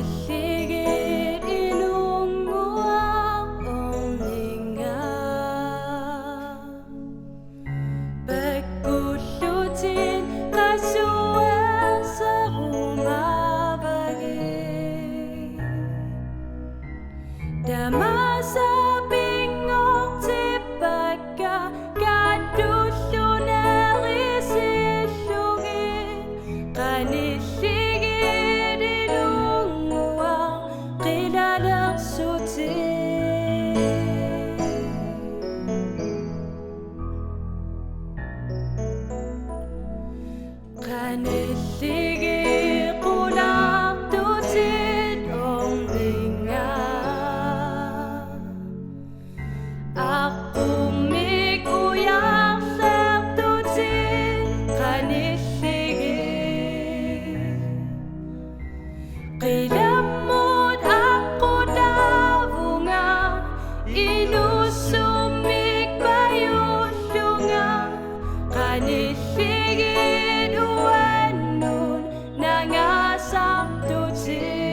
Kaniligid inunguang ongninga pagkulutin kasuwang sa humabagi dama sa bingok ti pagkakadulo na risilugin kaniligid inunguang kilalang sutin kaniligid kulang tutin ongninga ako miguyang tutin kaniligid kilamot ako daw nga inusumig bayulo nga kaniligid uwanon nangasang tutin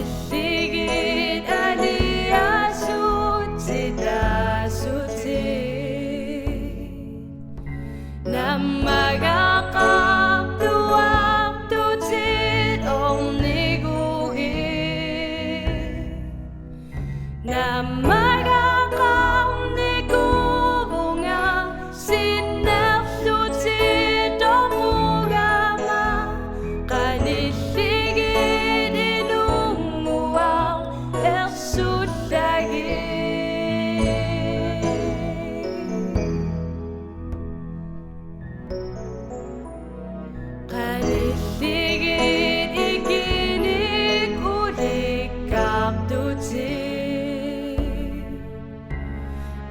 kaniligid aliyasut sidasutin na magakaktuwang tutin ong niguhin na magakang nigubungang sinapsutin tumugama kaniligid inunguang ersudagin kaniligid ikinig ulit kaptutin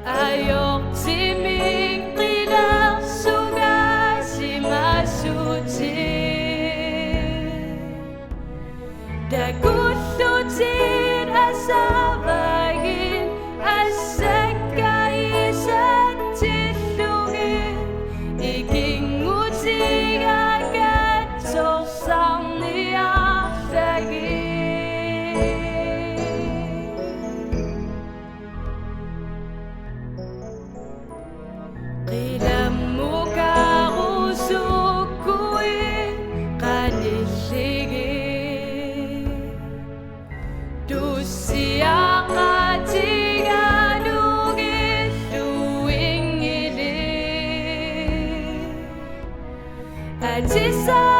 ayok simig kilang suga si masutin dagututin asabagin asag kaisat tilugin ikingutig agad sorsang niyasagin kilam mo karusukuin kaniligid dusiya katigalugin tuwing ilig at isa